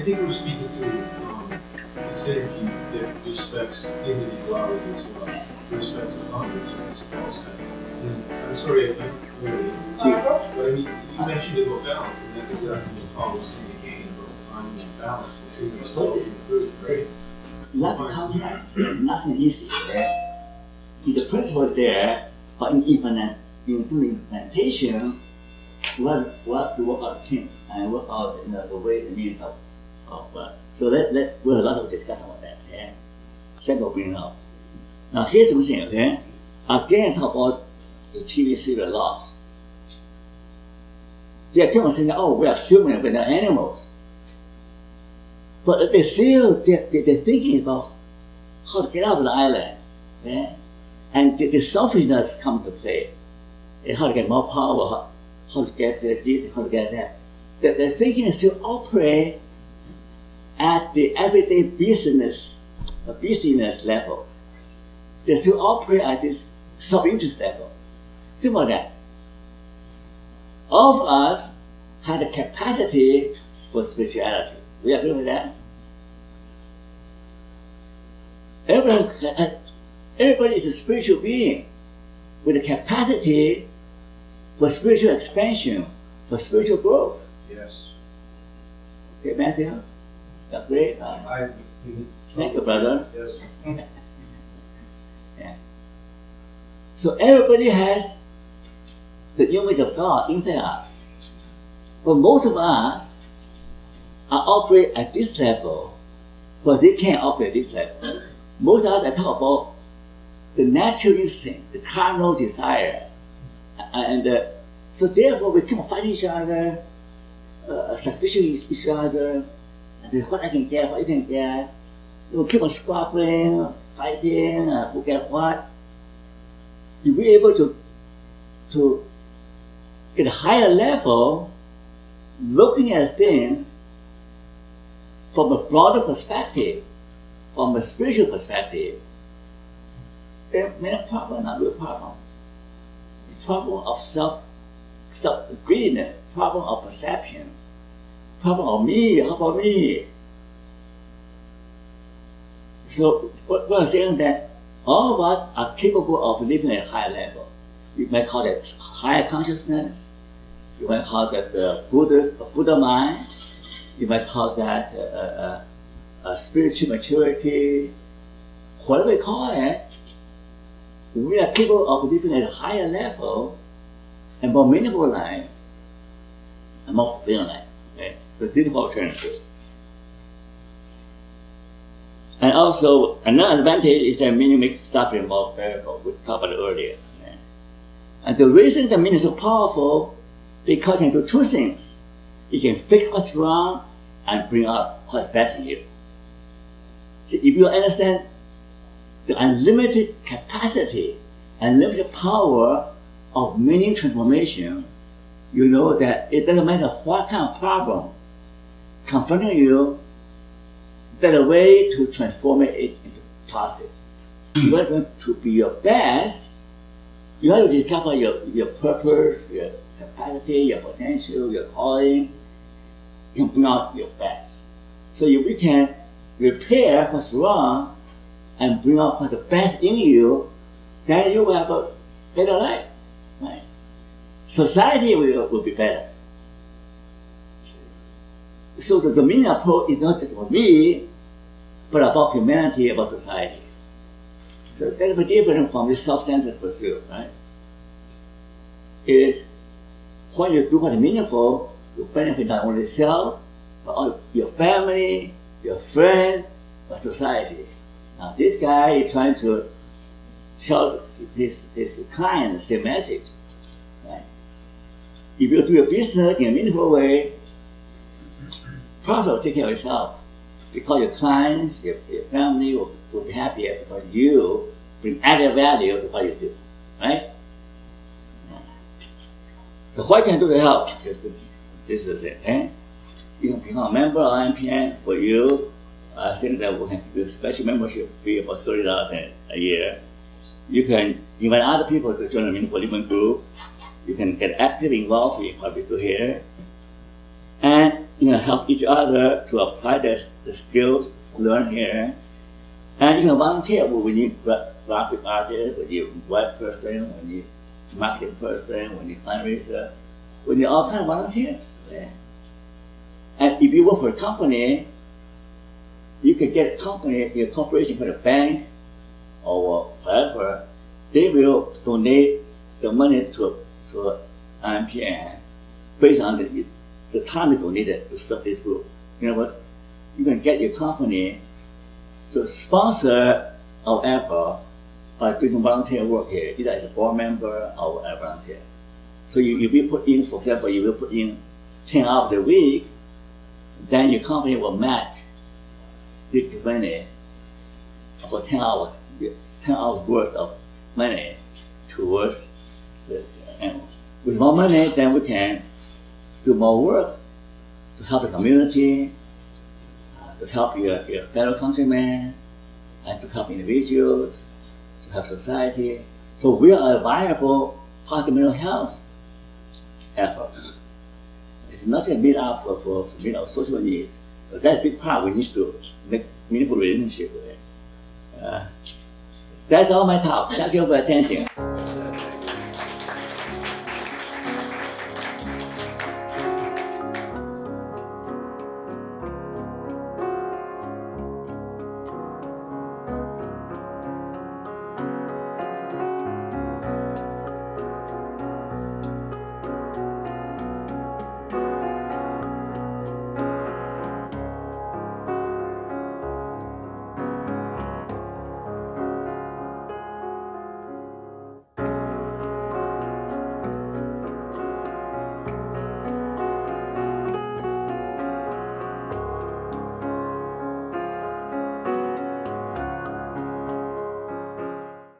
think we're speaking to the synergy that respects individuality as well, respects autonomy, just as Paul said. And I'm sorry, I really, but I mean, you mentioned about balance, and that's exactly what Paul was saying again, about finding balance between yourself and the group, right? Nothing complex, nothing easy. Right? The principle is there, but in implementation, we have to work out things and work out the way, the means of so we have a lot of discussion about that. Okay? Second bring up. Now here's something, okay? Again, talk about the TV serial Lost. They are people saying, oh, we are human, we're not animals. But they're thinking about how to get out of the island. Okay? And the selfishness comes to play. And how to get more power, how to get this, how to get that. The thinking is to operate at the everyday busyness level. They still operate at this self-interest level. Think about that. All of us have the capacity for spirituality. We agree with that? Everybody is a spiritual being with the capacity for spiritual expansion, for spiritual growth. Yes. Okay, Matthew? Agree? Thank you, brother. Yes. Yeah. So everybody has the image of God inside us. But most of us are operate at this level, but they can't operate at this level. Most of us are talk about the natural instinct, the carnal desire, and so therefore we keep on fighting each other, suspicion each other, and this is what I can get, what you can get. We keep on squabbling, fighting, who get what. If we're able to get a higher level, looking at things from a broader perspective, from a spiritual perspective, there may not problem, not real problem. The problem of self-greediness, problem of perception, problem of me, how about me? So what I'm saying is that all of us are capable of living at a higher level. You might call it higher consciousness. You might call that Buddha mind. You might call that spiritual maturity. Whatever you call it, we are capable of living at a higher level and more meaningful life and more fulfilling life. Okay? So this is what we're trying to do. And also, another advantage is that meaning makes suffering more bearable. We talked about it earlier. Okay? And the reason the meaning is so powerful, because it can do two things. It can fix what's wrong and bring out what's best in you. So if you understand the unlimited capacity, unlimited power of meaning transformation, you know that it doesn't matter what kind of problem confronting you, there's a way to transform it into positive. You want to be your best, you have to discover your purpose, your capacity, your potential, your calling. You can bring out your best. So if we can repair what's wrong and bring out what's the best in you, then you will have a better life. Right? Society will be better. So the meaning approach is not just for me, but about humanity, about society. So that's very different from this self-centered pursuit, right? It is when you do what is meaningful, you benefit not only yourself, but all your family, your friends, but society. Now this guy is trying to tell his client the same message. Right? If you do your business in a meaningful way, profit will take care of itself. Because your clients, your family will be happier because you bring added value to what you do. Right? So what can you do to help? This is it. Eh? You can become a member of IMPN. For you, I think that we can do a special membership fee about $30 a year. You can invite other people to join the Meaningful Living group. You can get active involved in what we do here. And help each other to apply the skills learned here. And you can volunteer when you need graphic artists, when you web person, when you marketing person, when you fundraiser, when you all kind of volunteers. Yeah. And if you work for a company, you can get a corporation for the bank or whatever. They will donate the money to IMPN based on the time you donated to serve this group. You know what? You can get your company to sponsor our effort by doing some volunteer work here, either as a board member or a volunteer. So if you put in, for example, you will put in 10 hours a week, then your company will match the money for 10 hours worth of money towards this. And with more money, then we can do more work to help the community, to help your fellow countrymen, and to help individuals, to help society. So we are a viable part of mental health effort. It's not just meet up for social needs. So that's a big part we need to make meaningful relationship with it. That's all my talk. Thank you for attention.